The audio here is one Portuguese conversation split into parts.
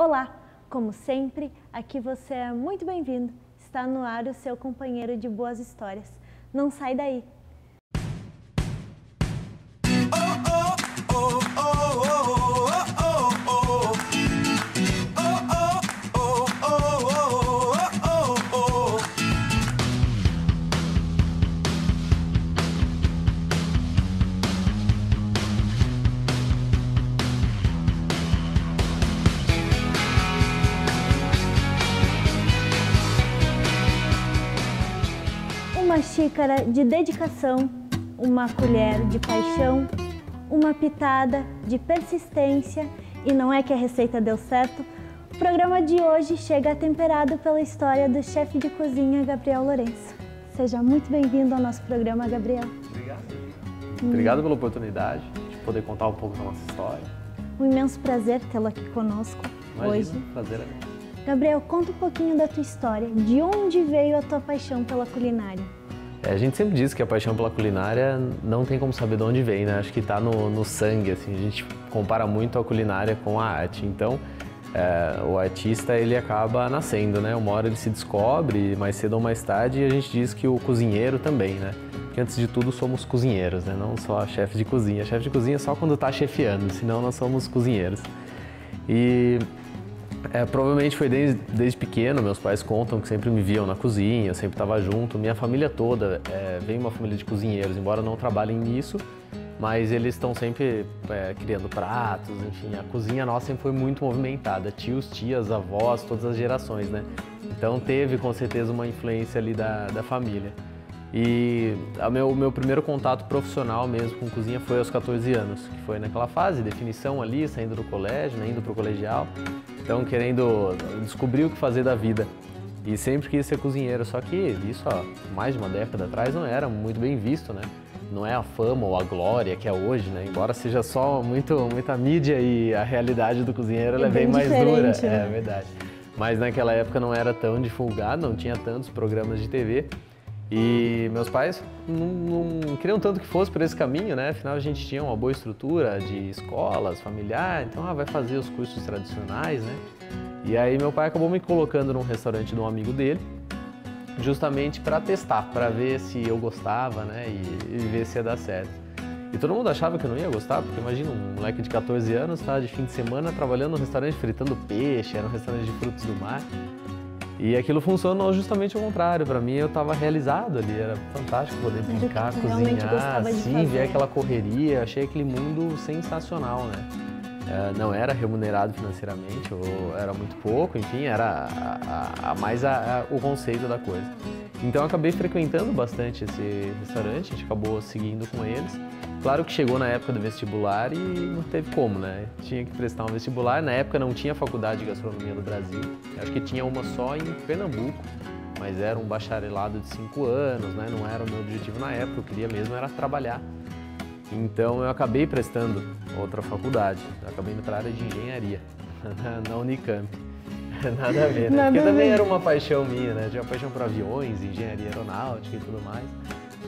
Olá! Como sempre, aqui você é muito bem-vindo. Está no ar o seu companheiro de boas histórias. Não sai daí! Uma xícara de dedicação, uma colher de paixão, uma pitada de persistência e não é que a receita deu certo? O programa de hoje chega temperado pela história do chefe de cozinha Gabriel Lourenço. Seja muito bem-vindo ao nosso programa, Gabriel. Obrigado. Obrigado pela oportunidade de poder contar um pouco da nossa história. Um imenso prazer tê-lo aqui conosco hoje. Prazer é meu. Gabriel, conta um pouquinho da tua história. De onde veio a tua paixão pela culinária? A gente sempre diz que a paixão pela culinária não tem como saber de onde vem, né? Acho que está no sangue, assim. A gente compara muito a culinária com a arte. Então, o artista, ele acaba nascendo, né? Uma hora ele se descobre, mais cedo ou mais tarde, e a gente diz que o cozinheiro também, né? Porque antes de tudo somos cozinheiros, né? Não só chefe de cozinha. Chefe de cozinha é só quando está chefiando, senão nós somos cozinheiros. E provavelmente foi desde pequeno, meus pais contam que sempre me viam na cozinha, eu sempre estava junto. Minha família toda vem uma família de cozinheiros, embora não trabalhem nisso, mas eles estão sempre criando pratos, enfim, a cozinha nossa sempre foi muito movimentada, tios, tias, avós, todas as gerações, né? Então teve com certeza uma influência ali da família. E o meu primeiro contato profissional mesmo com cozinha foi aos 14 anos, que foi naquela fase, definição ali, saindo do colégio, né, indo para o colegial, então querendo descobrir o que fazer da vida. E sempre quis ser cozinheiro, só que isso há mais de uma década atrás não era muito bem visto, né? Não é a fama ou a glória que é hoje, né? Embora seja só muita mídia e a realidade do cozinheiro ela é bem mais dura, né? É verdade. Mas naquela época não era tão divulgado, não tinha tantos programas de TV. E meus pais não queriam tanto que fosse por esse caminho, né? Afinal, a gente tinha uma boa estrutura de escolas, familiar, então vai fazer os cursos tradicionais, né? E aí meu pai acabou me colocando num restaurante de um amigo dele, justamente para testar, para ver se eu gostava, né? E ver se ia dar certo. E todo mundo achava que eu não ia gostar, porque imagina, um moleque de 14 anos tá de fim de semana trabalhando num restaurante fritando peixe, era um restaurante de frutos do mar. E aquilo funcionou justamente ao contrário. Para mim, eu estava realizado ali, era fantástico poder brincar, cozinhar, sim, ver aquela correria. Achei aquele mundo sensacional, né? Não era remunerado financeiramente, ou era muito pouco, enfim, era mais o conceito da coisa. Então, eu acabei frequentando bastante esse restaurante, a gente acabou seguindo com eles. Claro que chegou na época do vestibular e não teve como, né? Tinha que prestar um vestibular. Na época não tinha faculdade de gastronomia no Brasil. Acho que tinha uma só em Pernambuco, mas era um bacharelado de 5 anos, né? Não era o meu objetivo na época, eu queria mesmo era trabalhar. Então eu acabei prestando outra faculdade. Eu acabei indo para a área de engenharia, na Unicamp. Nada a ver, né? Porque também era uma paixão minha, né? Tinha uma paixão por aviões, engenharia aeronáutica e tudo mais.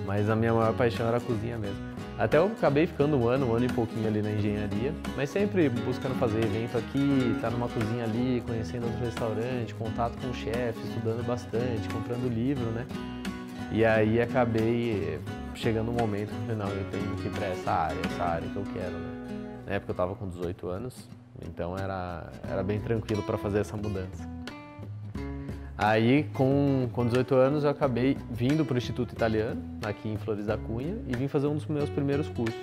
Mas a minha maior paixão era a cozinha mesmo. Até eu acabei ficando um ano e pouquinho ali na engenharia, mas sempre buscando fazer evento aqui, estar numa cozinha ali, conhecendo outro restaurante, contato com o chefe, estudando bastante, comprando livro, né? E aí acabei chegando um momento que eu falei, não, eu tenho que ir para essa área que eu quero, né? Na época eu estava com 18 anos, então era bem tranquilo para fazer essa mudança. Aí, com 18 anos, eu acabei vindo para o Instituto Italiano, aqui em Flores da Cunha, e vim fazer um dos meus primeiros cursos.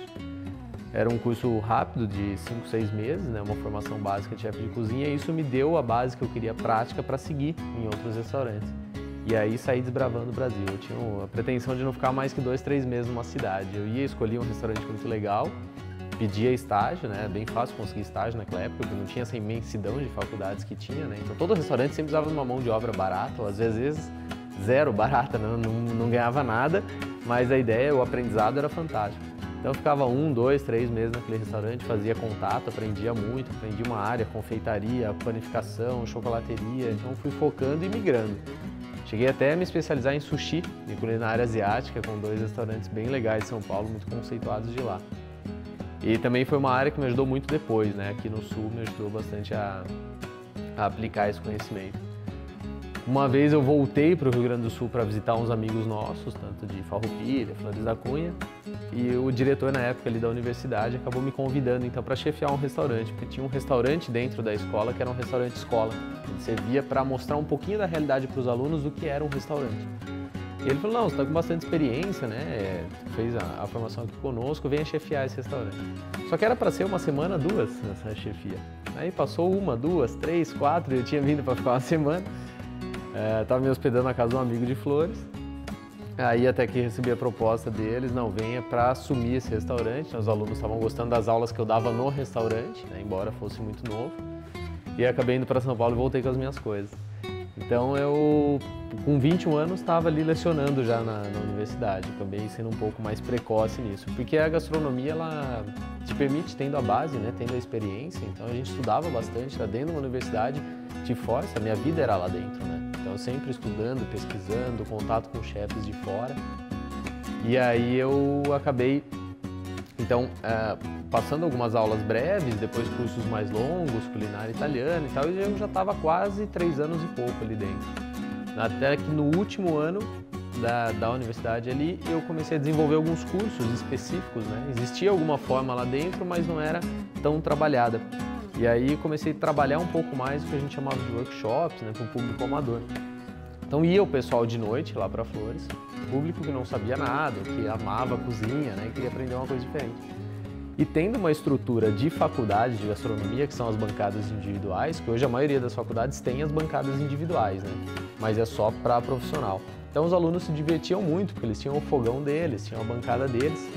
Era um curso rápido, de 5, 6 meses, né, uma formação básica de chefe de cozinha, e isso me deu a base que eu queria prática para seguir em outros restaurantes. E aí saí desbravando o Brasil. Eu tinha a pretensão de não ficar mais que 2, 3 meses numa cidade. Eu ia escolher um restaurante muito legal, pedia estágio, né? Bem fácil conseguir estágio naquela época, porque não tinha essa imensidão de faculdades que tinha, né? Então todo restaurante sempre usava uma mão de obra barata, ou às vezes zero barata, não ganhava nada, mas a ideia, o aprendizado era fantástico. Então eu ficava 1, 2, 3 meses naquele restaurante, fazia contato, aprendia muito, aprendi uma área, confeitaria, panificação, chocolateria, então fui focando e migrando. Cheguei até a me especializar em sushi, em culinária asiática, com 2 restaurantes bem legais de São Paulo, muito conceituados de lá. E também foi uma área que me ajudou muito depois, né? Aqui no Sul me ajudou bastante a a aplicar esse conhecimento. Uma vez eu voltei para o Rio Grande do Sul para visitar uns amigos nossos, tanto de Farroupilha, Flores da Cunha, e o diretor na época ali da universidade acabou me convidando então para chefiar um restaurante, porque tinha um restaurante dentro da escola que era um restaurante escola. Ele servia para mostrar um pouquinho da realidade para os alunos do que era um restaurante. E ele falou, não, você está com bastante experiência, né? Fez a formação aqui conosco, venha chefiar esse restaurante. Só que era para ser uma semana, 2 nessa chefia. Aí passou 1, 2, 3, 4, eu tinha vindo para ficar uma semana. Estava me hospedando na casa de um amigo de Flores. Aí até que recebi a proposta deles, não, venha para assumir esse restaurante. Os alunos estavam gostando das aulas que eu dava no restaurante, né, embora fosse muito novo. E acabei indo para São Paulo e voltei com as minhas coisas. Então eu, com 21 anos, estava ali lecionando já na universidade. Acabei sendo um pouco mais precoce nisso, porque a gastronomia, ela te permite, tendo a base, né, tendo a experiência. Então a gente estudava bastante lá dentro da universidade, te força, a minha vida era lá dentro, né? Então sempre estudando, pesquisando, contato com chefes de fora. E aí eu acabei, então, passando algumas aulas breves, depois cursos mais longos, culinária italiana e tal, e eu já estava quase 3 anos e pouco ali dentro. Até que no último ano da universidade ali, eu comecei a desenvolver alguns cursos específicos, né? Existia alguma forma lá dentro, mas não era tão trabalhada. E aí comecei a trabalhar um pouco mais o que a gente chamava de workshops, né, para o público amador. Então ia o pessoal de noite lá para Flores, público que não sabia nada, que amava a cozinha, né, e queria aprender uma coisa diferente. E tendo uma estrutura de faculdade de gastronomia, que são as bancadas individuais, que hoje a maioria das faculdades tem as bancadas individuais, né, mas é só para profissional. Então os alunos se divertiam muito, porque eles tinham o fogão deles, tinham a bancada deles.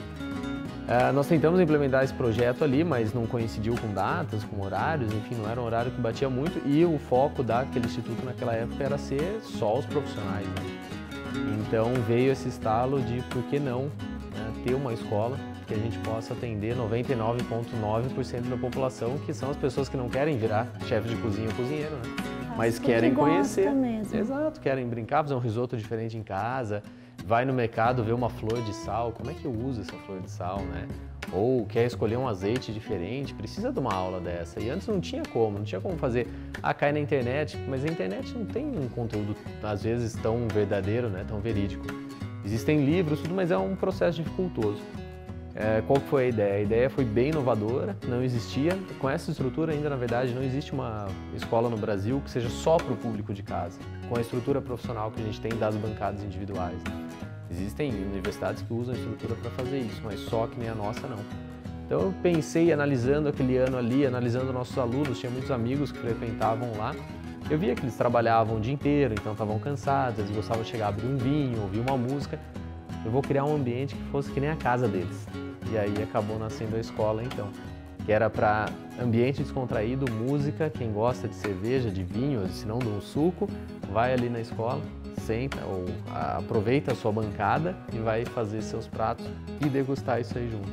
Nós tentamos implementar esse projeto ali, mas não coincidiu com datas, com horários, enfim, não era um horário que batia muito, e o foco daquele instituto naquela época era ser só os profissionais, né? Então veio esse estalo de por que não, né, ter uma escola que a gente possa atender 99,9% da população, que são as pessoas que não querem virar chefe de cozinha ou cozinheiro, né? Mas querem conhecer. Mesmo. Exato, querem brincar, fazer um risoto diferente em casa. Vai no mercado ver uma flor de sal, como é que eu uso essa flor de sal, né? Ou quer escolher um azeite diferente, precisa de uma aula dessa. E antes não tinha como fazer. Cai na internet, mas a internet não tem um conteúdo, às vezes, tão verdadeiro, né? Tão verídico. Existem livros, tudo, mas é um processo dificultoso. Qual foi a ideia? A ideia foi bem inovadora, não existia. Com essa estrutura ainda, na verdade, não existe uma escola no Brasil que seja só para o público de casa, com a estrutura profissional que a gente tem das bancadas individuais. Existem universidades que usam a estrutura para fazer isso, mas só que nem a nossa não. Então eu pensei, analisando aquele ano ali, analisando nossos alunos, tinha muitos amigos que frequentavam lá, eu via que eles trabalhavam o dia inteiro, então estavam cansados, eles gostavam de chegar a abrir um vinho, ouvir uma música. Eu vou criar um ambiente que fosse que nem a casa deles. E aí acabou nascendo a escola então, que era para ambiente descontraído, música, quem gosta de cerveja, de vinho, se não de um suco, vai ali na escola, senta ou aproveita a sua bancada e vai fazer seus pratos e degustar isso aí junto.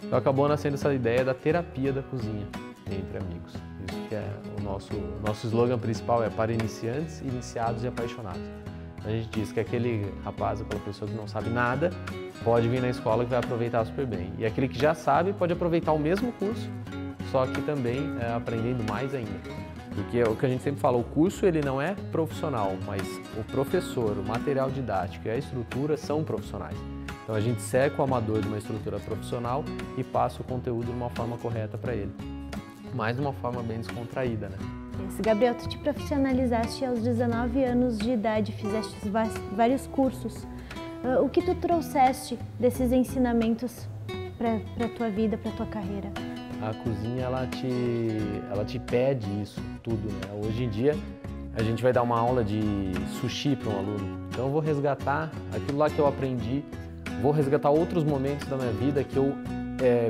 Então acabou nascendo essa ideia da terapia da cozinha entre amigos. Isso que é o nosso slogan principal, é para iniciantes, iniciados e apaixonados. A gente diz que aquele rapaz, aquela pessoa que não sabe nada, pode vir na escola que vai aproveitar super bem. E aquele que já sabe pode aproveitar o mesmo curso, só que também aprendendo mais ainda. Porque é o que a gente sempre fala, o curso ele não é profissional, mas o professor, o material didático e a estrutura são profissionais. Então a gente seca o amador de uma estrutura profissional e passa o conteúdo de uma forma correta para ele. Mas de uma forma bem descontraída, né? Gabriel, tu te profissionalizaste aos 19 anos de idade, fizeste vários cursos. O que tu trouxeste desses ensinamentos para a tua vida, para a tua carreira? A cozinha, ela te pede isso tudo, né? Hoje em dia, a gente vai dar uma aula de sushi para um aluno. Então eu vou resgatar aquilo lá que eu aprendi, vou resgatar outros momentos da minha vida que eu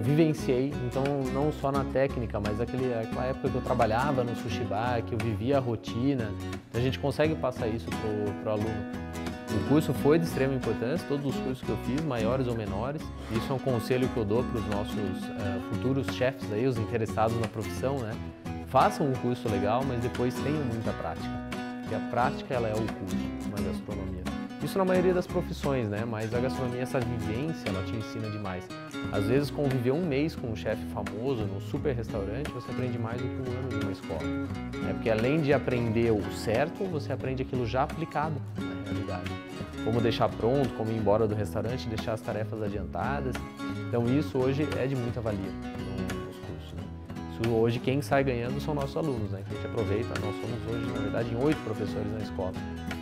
vivenciei, então não só na técnica, mas aquela época que eu trabalhava no sushi bar, que eu vivia a rotina, a gente consegue passar isso pro aluno. O curso foi de extrema importância, todos os cursos que eu fiz, maiores ou menores, isso é um conselho que eu dou para os nossos futuros chefes, aí, os interessados na profissão, né? Façam um curso legal, mas depois tenham muita prática, porque a prática ela é o curso na gastronomia. Isso na maioria das profissões, né? Mas a gastronomia, essa vivência, ela te ensina demais. Às vezes, conviver um mês com um chefe famoso num super restaurante, você aprende mais do que um ano de uma escola. Né? Porque além de aprender o certo, você aprende aquilo já aplicado na realidade. Como deixar pronto, como ir embora do restaurante, deixar as tarefas adiantadas. Então isso hoje é de muita valia nos cursos. Né? Isso hoje quem sai ganhando são nossos alunos, né? Que a gente aproveita. Nós somos hoje, na verdade, em 8 professores na escola.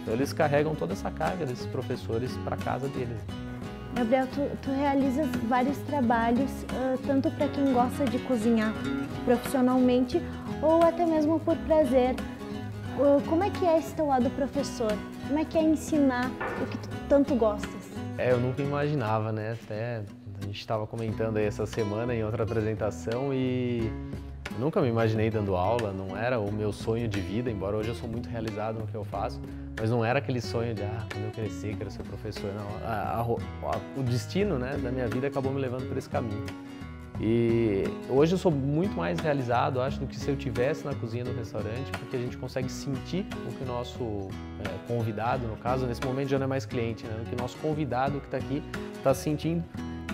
Então eles carregam toda essa carga desses professores para casa deles. Gabriel, tu realizas vários trabalhos, tanto para quem gosta de cozinhar profissionalmente ou até mesmo por prazer. Como é que é esse teu lado professor? Como é que é ensinar o que tu tanto gostas? Eu nunca imaginava, né? Até a gente estava comentando aí essa semana em outra apresentação e eu nunca me imaginei dando aula, não era o meu sonho de vida, embora hoje eu sou muito realizado no que eu faço, mas não era aquele sonho de, quando eu crescer, quero ser professor, não. O destino, né, da minha vida acabou me levando por esse caminho. E hoje eu sou muito mais realizado, acho, do que se eu estivesse na cozinha do restaurante, porque a gente consegue sentir o que o nosso convidado, no caso, nesse momento já não é mais cliente, né, o que o nosso convidado que está aqui está sentindo.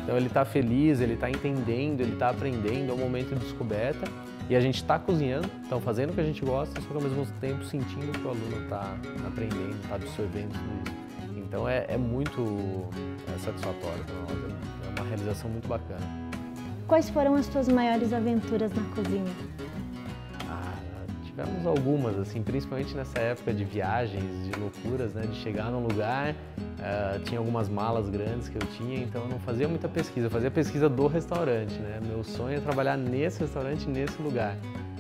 Então ele está feliz, ele está entendendo, ele está aprendendo, é um momento de descoberta e a gente está cozinhando, então fazendo o que a gente gosta, só que ao mesmo tempo sentindo que o aluno está aprendendo, está absorvendo tudo isso. Então é muito satisfatório para nós, é uma realização muito bacana. Quais foram as tuas maiores aventuras na cozinha? Tivemos algumas, assim, principalmente nessa época de viagens, de loucuras, né, de chegar num lugar, tinha algumas malas grandes que eu tinha, então eu não fazia muita pesquisa, eu fazia pesquisa do restaurante, né, meu sonho é trabalhar nesse restaurante, nesse lugar.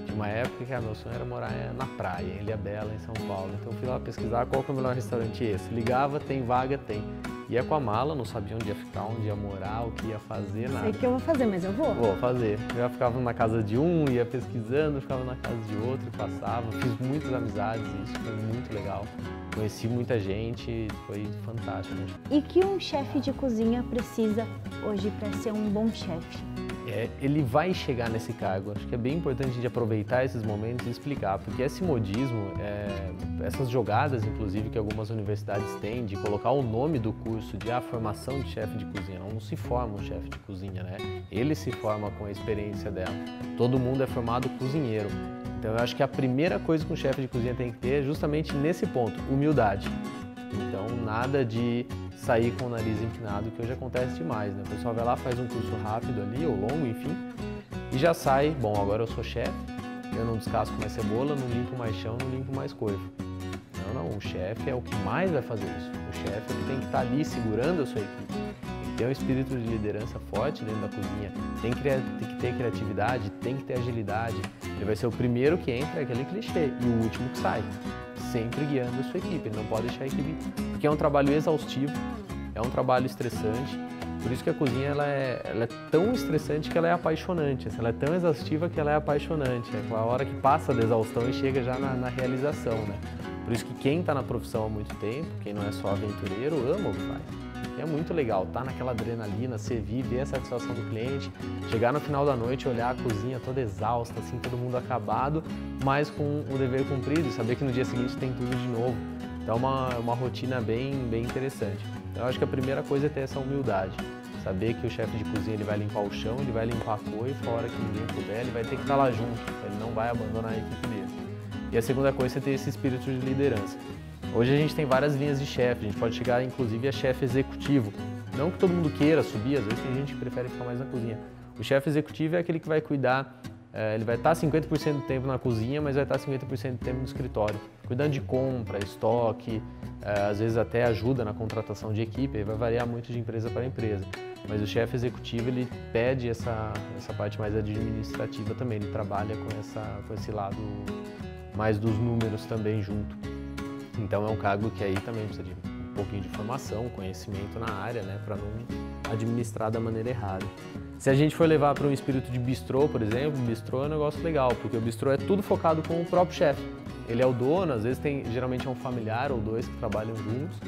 Tinha uma época que meu sonho era morar na praia, em Ilhabela, em São Paulo, então eu fui lá pesquisar qual que é o melhor restaurante esse, ligava, tem vaga, tem. Ia com a mala, não sabia onde ia ficar, onde ia morar, o que ia fazer, nada. Sei que eu vou fazer, mas eu vou. Vou fazer. Eu já ficava na casa de um, ia pesquisando, ficava na casa de outro, passava. Fiz muitas amizades, isso foi muito legal. Conheci muita gente, foi fantástico. E que um chefe de cozinha precisa hoje para ser um bom chefe? Ele vai chegar nesse cargo. Acho que é bem importante a gente aproveitar esses momentos e explicar, porque esse modismo, essas jogadas, inclusive, que algumas universidades têm, de colocar o nome do curso de formação de chefe de cozinha. Não se forma um chefe de cozinha, né? Ele se forma com a experiência dela. Todo mundo é formado cozinheiro. Então, eu acho que a primeira coisa que um chefe de cozinha tem que ter é justamente nesse ponto, humildade. Então, nada de sair com o nariz empinado, que hoje acontece demais, né? O pessoal vai lá, faz um curso rápido ali, ou longo, enfim, e já sai, bom, agora eu sou chefe, eu não descasco mais cebola, não limpo mais chão, não limpo mais coifa. Não, o chefe é o que mais vai fazer isso. O chefe ele tem que estar ali segurando a sua equipe, tem que ter um espírito de liderança forte dentro da cozinha, tem que ter criatividade, tem que ter agilidade. Ele vai ser o primeiro que entra, é aquele clichê, e o último que sai. Sempre guiando a sua equipe, ele não pode deixar a equipe, porque é um trabalho exaustivo, é um trabalho estressante, por isso que a cozinha ela é tão estressante que ela é apaixonante, ela é tão exaustiva que ela é apaixonante, é aquela hora que passa da exaustão e chega já na realização, né? Por isso que quem está na profissão há muito tempo, quem não é só aventureiro, ama o que faz. É muito legal, tá naquela adrenalina, servir, ver a satisfação do cliente, chegar no final da noite, olhar a cozinha toda exausta, assim, todo mundo acabado, mas com o dever cumprido e saber que no dia seguinte tem tudo de novo. Então é uma rotina bem interessante. Eu acho que a primeira coisa é ter essa humildade, saber que o chefe de cozinha ele vai limpar o chão, ele vai limpar a coifa, a hora que ninguém puder, ele vai ter que estar lá junto, ele não vai abandonar a equipe dele. E a segunda coisa é ter esse espírito de liderança. Hoje a gente tem várias linhas de chefe, a gente pode chegar inclusive a chefe executivo. Não que todo mundo queira subir, às vezes tem gente que prefere ficar mais na cozinha. O chefe executivo é aquele que vai cuidar, ele vai estar 50% do tempo na cozinha, mas vai estar 50% do tempo no escritório. Cuidando de compra, estoque, às vezes até ajuda na contratação de equipe, vai variar muito de empresa para empresa. Mas o chefe executivo ele pede essa parte mais administrativa também, ele trabalha com esse lado mais dos números também junto. Então é um cargo que aí também precisa de um pouquinho de formação, conhecimento na área, né, para não administrar da maneira errada. Se a gente for levar para um espírito de bistrô, por exemplo, bistrô é um negócio legal, porque o bistrô é tudo focado com o próprio chefe. Ele é o dono, às vezes geralmente é um familiar ou dois que trabalham juntos,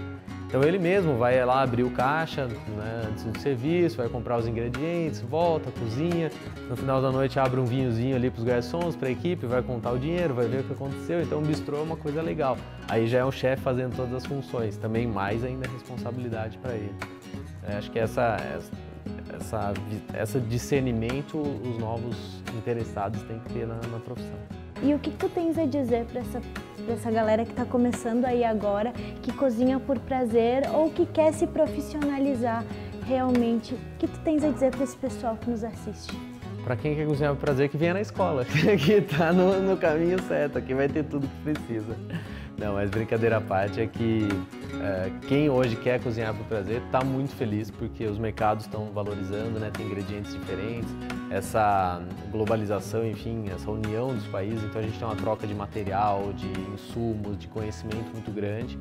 Então ele mesmo vai lá abrir o caixa, né, antes do serviço, vai comprar os ingredientes, volta, cozinha, no final da noite abre um vinhozinho ali para os garçons, para a equipe, vai contar o dinheiro, vai ver o que aconteceu. Então o bistrô é uma coisa legal. Aí já é um chefe fazendo todas as funções, também mais ainda responsabilidade para ele. Acho que esse discernimento os novos interessados têm que ter na profissão. E o que tu tens a dizer para essa galera que está começando aí agora, que cozinha por prazer ou que quer se profissionalizar realmente? O que tu tens a dizer para esse pessoal que nos assiste? Para quem quer cozinhar por prazer, que venha na escola, que está no caminho certo, que vai ter tudo que precisa. Não, mas brincadeira à parte é que quem hoje quer cozinhar por prazer está muito feliz porque os mercados estão valorizando, né? Tem ingredientes diferentes, essa globalização, enfim, essa união dos países, então a gente tem uma troca de material, de insumos, de conhecimento muito grande.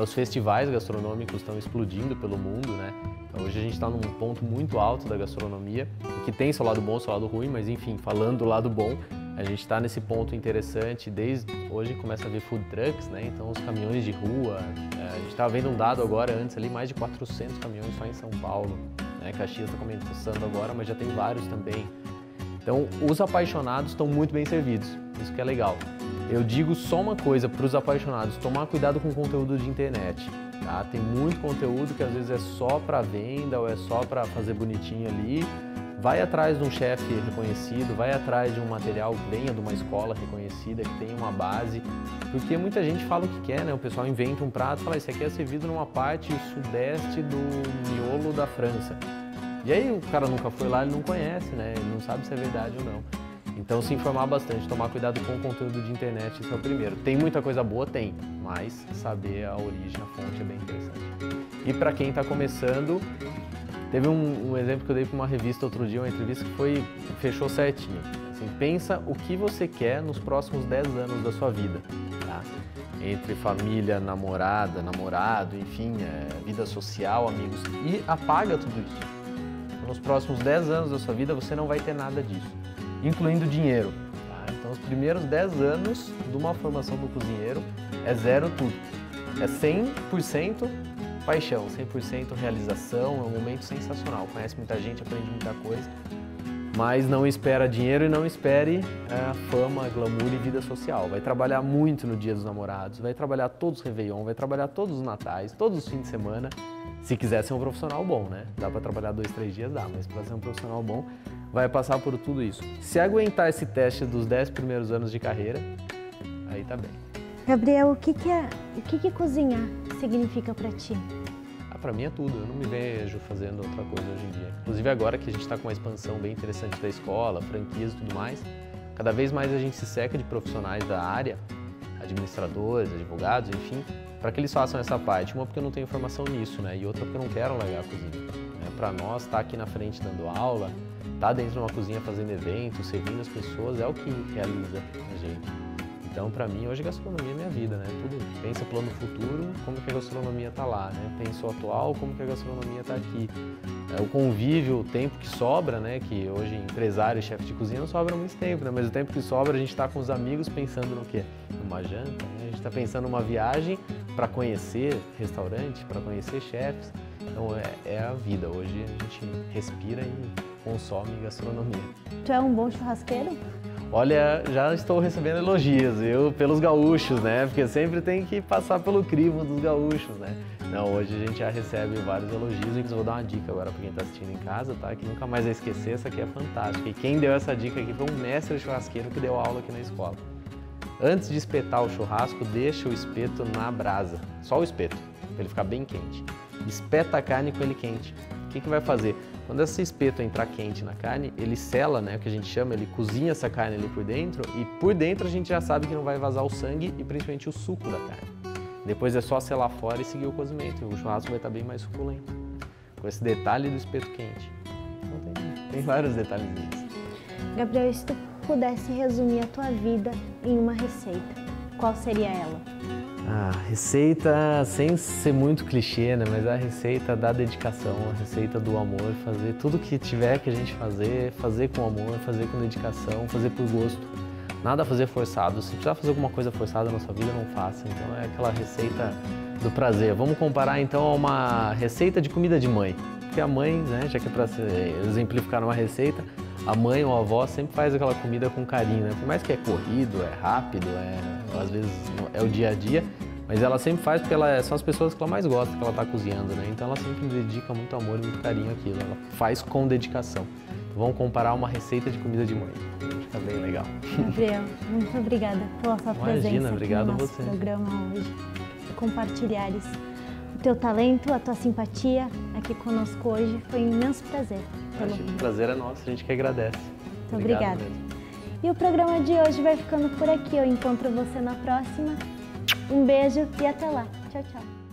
Os festivais gastronômicos estão explodindo pelo mundo, né? Então, hoje a gente está num ponto muito alto da gastronomia, que tem seu lado bom, seu lado ruim, mas enfim, falando do lado bom, a gente está nesse ponto interessante, desde hoje começa a ver food trucks, né? Então os caminhões de rua, a gente estava vendo um dado agora antes ali, mais de 400 caminhões só em São Paulo, né? Caxias está começando agora, mas já tem vários também. Então os apaixonados estão muito bem servidos, isso que é legal. Eu digo só uma coisa para os apaixonados, tomar cuidado com o conteúdo de internet, tá? Tem muito conteúdo que às vezes é só para venda ou é só para fazer bonitinho ali. Vai atrás de um chefe reconhecido, vai atrás de um material que venha de uma escola reconhecida, que tenha uma base, porque muita gente fala o que quer, né? O pessoal inventa um prato e fala, isso aqui é servido numa parte sudeste do miolo da França. E aí o cara nunca foi lá, ele não conhece, né? Ele não sabe se é verdade ou não. Então se informar bastante, tomar cuidado com o conteúdo de internet, isso é o primeiro. Tem muita coisa boa? Tem, mas saber a origem, a fonte é bem interessante. E para quem está começando, teve um exemplo que eu dei para uma revista outro dia, uma entrevista que fechou certinho. Assim, pensa o que você quer nos próximos 10 anos da sua vida, tá? Entre família, namorada, namorado, enfim, vida social, amigos, e apaga tudo isso. Nos próximos 10 anos da sua vida você não vai ter nada disso, incluindo dinheiro, tá? Então os primeiros 10 anos de uma formação do cozinheiro é zero tudo, é 100% paixão, 100% realização, é um momento sensacional, conhece muita gente, aprende muita coisa, mas não espera dinheiro e não espere fama, glamour e vida social. Vai trabalhar muito no Dia dos Namorados, vai trabalhar todos os Réveillon, vai trabalhar todos os Natais, todos os fins de semana, se quiser ser um profissional bom, né? Dá para trabalhar 2, 3 dias, dá, mas para ser um profissional bom, vai passar por tudo isso. Se aguentar esse teste dos 10 primeiros anos de carreira, aí tá bem. Gabriel, o que cozinhar significa para ti? Para mim é tudo, eu não me vejo fazendo outra coisa hoje em dia. Inclusive agora que a gente está com uma expansão bem interessante da escola, franquias e tudo mais, cada vez mais a gente se cerca de profissionais da área, administradores, advogados, enfim, para que eles façam essa parte. Uma porque eu não tenho formação nisso, né? E outra porque eu não quero largar a cozinha. Para nós, estar aqui na frente dando aula, estar dentro de uma cozinha fazendo eventos, servindo as pessoas, é o que realiza a gente. Então, para mim, hoje a gastronomia é minha vida, né? Tudo. Pensa plano futuro, como que a gastronomia está lá, né? Pensa o atual, como que a gastronomia está aqui. O convívio, o tempo que sobra, né? Que hoje empresário e chefe de cozinha não sobra muito tempo, né? Mas o tempo que sobra a gente está com os amigos pensando no quê? Numa janta, né? A gente está pensando numa viagem para conhecer restaurante, para conhecer chefes. Então, é a vida. Hoje a gente respira e consome gastronomia. Tu é um bom churrasqueiro? Olha, já estou recebendo elogios, pelos gaúchos, né? Porque sempre tem que passar pelo crivo dos gaúchos, né? Não, hoje a gente já recebe vários elogios e eu vou dar uma dica agora para quem está assistindo em casa, tá? Que nunca mais vai esquecer, essa aqui é fantástica. E quem deu essa dica aqui foi um mestre churrasqueiro que deu aula aqui na escola. Antes de espetar o churrasco, deixa o espeto na brasa, só o espeto, para ele ficar bem quente. Espeta a carne com ele quente. O que vai fazer? Quando esse espeto entrar quente na carne, ele sela, né, o que a gente chama, ele cozinha essa carne ali por dentro e por dentro a gente já sabe que não vai vazar o sangue e principalmente o suco da carne. Depois é só selar fora e seguir o cozimento, o churrasco vai estar bem mais suculento, com esse detalhe do espeto quente. Então tem vários detalhezinhos. Gabriel, se tu pudesse resumir a tua vida em uma receita, qual seria ela? Receita, sem ser muito clichê, né? Mas a receita da dedicação, a receita do amor, fazer tudo que tiver que a gente fazer com amor, fazer com dedicação, fazer por gosto. nada a fazer forçado. Se precisar fazer alguma coisa forçada na sua vida, não faça. Então é aquela receita do prazer. Vamos comparar então a uma receita de comida de mãe. Porque a mãe, né, já que é para exemplificar uma receita, a mãe ou a avó sempre faz aquela comida com carinho, né? Por mais que é corrido, é rápido, às vezes é o dia a dia, mas ela sempre faz porque são as pessoas que ela mais gosta que ela está cozinhando, né? Então ela sempre dedica muito amor e muito carinho àquilo, ela faz com dedicação. Então, vamos comparar uma receita de comida de mãe, fica bem legal. Gabriel, muito obrigada pela sua presença aqui no nosso programa hoje, por compartilhares o teu talento, a tua simpatia aqui conosco hoje, foi um imenso prazer. O prazer é nosso, a gente que agradece. Muito obrigada. E o programa de hoje vai ficando por aqui. Eu encontro você na próxima. Um beijo e até lá. Tchau, tchau.